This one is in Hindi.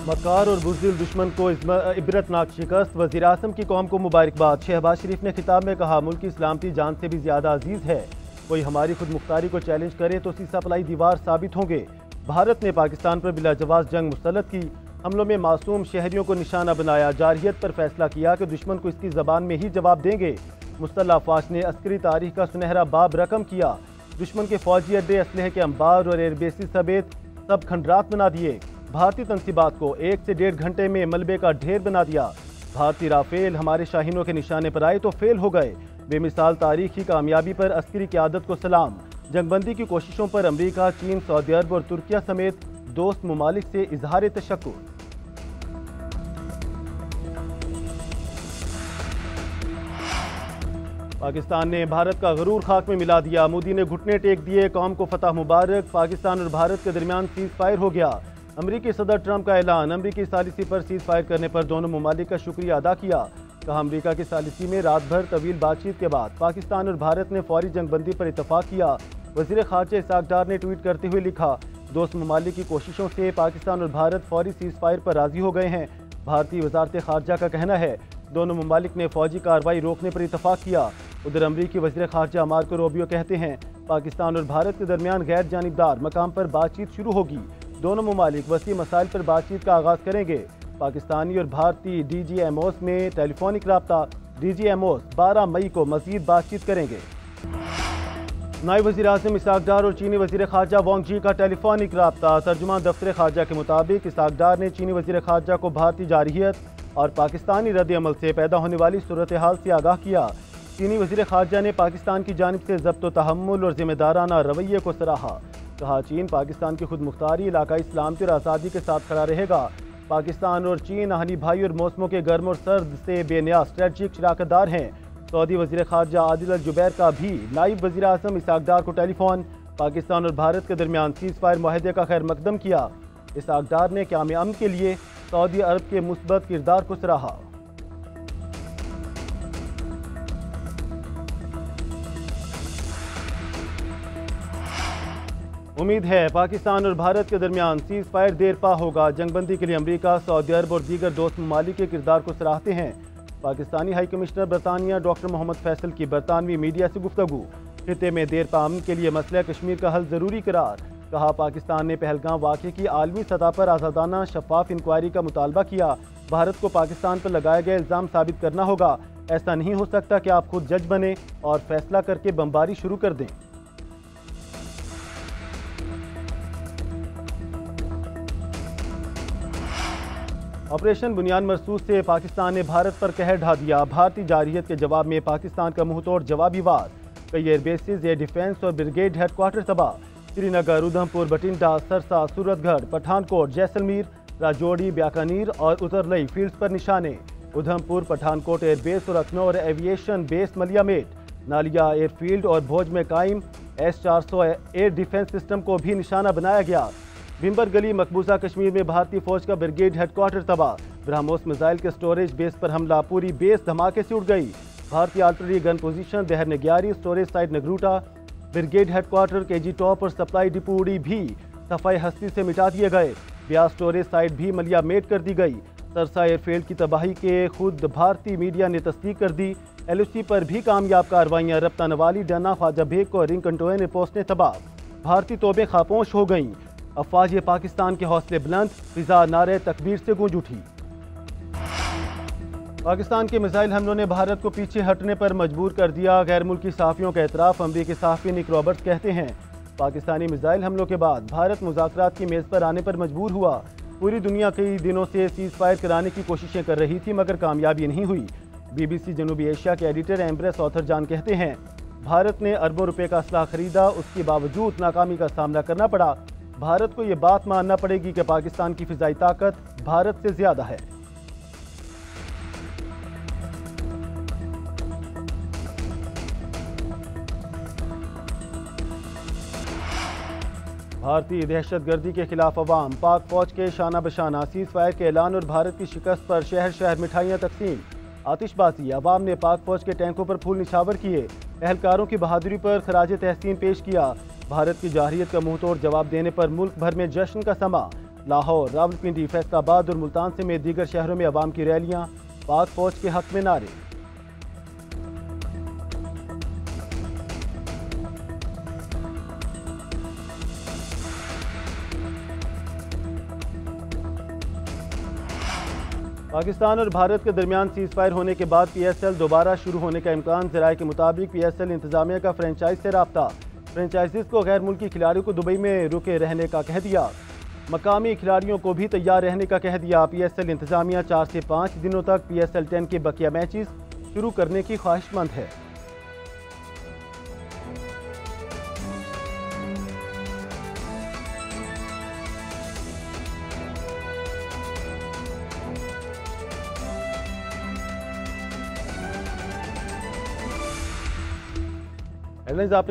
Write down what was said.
मक्कार और बुज़दिल दुश्मन को इबरतनाक शिकस्त। वज़ीर-ए-आज़म की कौम को मुबारकबाद। शहबाज शरीफ ने खिताब में कहा, मुल्क की सलामती जान से भी ज़्यादा अजीज़ है। कोई हमारी खुद मुख्तारी को चैलेंज करे तो सीसा पलाई दीवार साबित होंगे। भारत ने पाकिस्तान पर बिलाजवाज़ जंग मुस्तलद की। हमलों में मासूम शहरियों को निशाना बनाया। जारहियत पर फैसला किया कि दुश्मन को इसकी ज़बान में ही जवाब देंगे। मुस्तल्ला अफ़वाज ने अस्करी तारीख का सुनहरा बाब रकम किया। दुश्मन के फौजी अड्डे, असलहे के अंबार और एयरबेसिस समेत सब खंडरात बना दिए। भारतीय तंसीबात को 1 से 1.5 घंटे में मलबे का ढेर बना दिया। भारतीय राफेल हमारे शाहीनों के निशाने पर आए तो फेल हो गए। बेमिसाल तारीखी कामयाबी पर अस्करी क़यादत को सलाम। जंगबंदी की कोशिशों पर अमरीका, चीन, सऊदी अरब और तुर्किया समेत दोस्त ममालिक से इजहार तशक्कुर। पाकिस्तान ने भारत का गरूर खाक में मिला दिया। मोदी ने घुटने टेक दिए, कौम को फतह मुबारक। पाकिस्तान और भारत के दरमियान सीज फायर हो गया। अमरीकी सदर ट्रंप का ऐलान। अमरीकी सालिसी पर सीज फायर करने पर दोनों ममालिक का शुक्रिया अदा किया। कहा, अमरीका की सालिसी में रात भर तवील बातचीत के बाद पाकिस्तान और भारत ने फौरी जंगबंदी पर इतफाक किया। वज़ीर ख़ारजा इसाक डार ने ट्वीट करते हुए लिखा, दोस्त ममालिक की कोशिशों से पाकिस्तान और भारत फौरी सीज फायर पर राजी हो गए हैं। भारतीय वजारत ख़ारजा का कहना है, दोनों ममालिक ने फौजी कार्रवाई रोकने पर इतफाक किया। उधर अमरीकी वज़ीर ख़ारजा मार्को रूबियो कहते हैं, पाकिस्तान और भारत के दरमियान गैर जानिबदार मकाम पर बातचीत शुरू होगी। दोनों ममालिक वसी मसाइल पर बातचीत का आगाज़ करेंगे। पाकिस्तानी और भारतीय DGMOs में टेलीफोनिक रब्ता। DGMOs 12 मई को मज़ीद बातचीत करेंगे। नायब वज़ीर-ए-आज़म इसाक डार और चीनी वज़ीर ख़ारजा वांग जी का टेलीफोनिक रब्ता। तर्जुमान दफ्तर ख़ारजा के मुताबिक इसाक डार ने चीनी वज़ीर ख़ारजा को भारतीय जारहियत और पाकिस्तानी रद्द अमल से पैदा होने वाली सूरत हाल से आगाह किया। चीनी वज़ीर ख़ारजा ने पाकिस्तान की जानिब से ज़ब्त व तहम्मुल और ज़िम्मेदाराना रवैये को सराहा। कहा, चीन पाकिस्तान की खुद मुख्तारी, इलाकाई सलामती और आज़ादी के साथ खड़ा रहेगा। पाकिस्तान और चीन आहनी भाई और मौसमों के गर्म और सर्द से बेनियाज स्ट्रेटजिक शराकतदार हैं। सऊदी वज़ीर ख़ारजा आदिल अल जुबैर का भी नायब वज़ीर-ए-आज़म इसाक डार को टेलीफोन। पाकिस्तान और भारत के दरमियान सीज़ फायर मुआहदे का खैर मकदम किया। इसाक डार ने क़याम अमन के लिए सऊदी अरब के मुस्बत किरदार को सराहा। उम्मीद है पाकिस्तान और भारत के दरमियान सीज फायर देर पा होगा। जंगबंदी के लिए अमरीका, सऊदी अरब और दीगर दोस्त ममालिक के किरदार को सराहते हैं। पाकिस्तानी हाई कमिश्नर बरतानिया डॉक्टर मोहम्मद फैसल की बरतानवी मीडिया से गुफ्तगू। खित्ते में देर पा अमन के लिए मसला कश्मीर का हल ज़रूरी करार। कहा, पाकिस्तान ने पहलगाम वाक़े की आलमी सतह पर आज़ादाना शफाफ इंक्वायरी का मुतालबा किया। भारत को पाकिस्तान पर लगाए गए इल्ज़ाम साबित करना होगा। ऐसा नहीं हो सकता कि आप खुद जज बने और फैसला करके बमबारी शुरू कर दें। ऑपरेशन बुनियाद मरसूस से पाकिस्तान ने भारत पर कहर ढा दिया। भारतीय जारहियत के जवाब में पाकिस्तान का मुंहतोड़ जवाबी वार। कई एयरबेसिस, एयर डिफेंस और ब्रिगेड हेडक्वार्टर तबाह। श्रीनगर, उधमपुर, बटिंडा, सरसा, सूरतगढ़, पठानकोट, जैसलमेर, राजौरी, बीकानेर और उतरलई फील्ड्स पर निशाने। उधमपुर, पठानकोट एयरबेस और अखनौर एविएशन बेस मलियामेट, नालिया एयरफील्ड और भोज में कायम S-400 एयर डिफेंस सिस्टम को भी निशाना बनाया गया। भिम्बर गली, मकबूजा कश्मीर में भारतीय फौज का ब्रिगेड हेडक्वार्टर तबाह। ब्रह्मोस मिसाइल के स्टोरेज बेस पर हमला, पूरी बेस धमाके से उड़ गई। भारतीय आर्टिलरी गन पोजीशन देहर नग्यारी, storage site Nagrota, brigade headquarter KG top और सप्लाई डिपो उड़ी भी सफाई हस्ती से मिटा दिए गए। ब्यास स्टोरेज साइट भी मलियामेट कर दी गई। सरसा एयरफील्ड की तबाही के खुद भारतीय मीडिया ने तस्दीक कर दी। LOC पर भी कामयाब कार्रवाइयाँ। रब्ता नवाली, डना, ख्वाजा बेग और रिंग कंटोए पोस्टें तबाह। भारतीय तोबें खामोश हो गईं। अफवाज पाकिस्तान के हौसले बुलंद, फिजा नारे तकबीर से गूंज उठी। पाकिस्तान के मिसाइल हमलों ने भारत को पीछे हटने पर मजबूर कर दिया। गैर मुल्की सहाफ़ियों का एतराफ़। अमरीकी सहाफ़ी निक रॉबर्ट्स कहते हैं, पाकिस्तानी मिसाइल हमलों के बाद भारत मुज़ाकरात की मेज़ पर आने पर मजबूर हुआ। पूरी दुनिया कई दिनों से सीज़ फायर कराने की कोशिशें कर रही थी, मगर कामयाबी नहीं हुई। BBC जनूबी एशिया के एडिटर एम्ब्रेस ऑथर जान कहते हैं, भारत ने अरबों रुपए का असलाह खरीदा, उसके बावजूद नाकामी का सामना करना पड़ा। भारत को ये बात मानना पड़ेगी कि पाकिस्तान की फिजाई ताकत भारत से ज्यादा है। भारतीय दहशतगर्दी के खिलाफ अवाम, पाक फौज के शाना बशाना। सीज फायर के ऐलान और भारत की शिकस्त पर शहर शहर मिठाइयाँ तकसीम। आतिशबाजी, अवाम ने पाक फौज के टैंकों पर फूल निछावर किए। एहलकारों की बहादुरी पर खराज तहसीन पेश किया। भारत की जारहियत का मुंहतोड़ जवाब देने पर मुल्क भर में जश्न का समा। लाहौर, रावलपिंडी, फैसलाबाद और मुल्तान समेत दीगर शहरों में अवाम की रैलियां, पाक फौज के हक में नारे। पाकिस्तान और भारत के दरमियान सीज फायर होने के बाद PSL दोबारा शुरू होने का इम्कान। ज़राए के मुताबिक PSL इंतजामिया का फ्रेंचाइज से रब्ता, फ्रेंचाइजीज को गैर मुल्की खिलाड़ियों को दुबई में रुके रहने का कह दिया, मकामी खिलाड़ियों को भी तैयार रहने का कह दिया। PSL इंतजामिया 4 से 5 दिनों तक PSL 10 के बकिया मैचेस शुरू करने की ख्वाहिशमंद है। हेडलाइंस आपने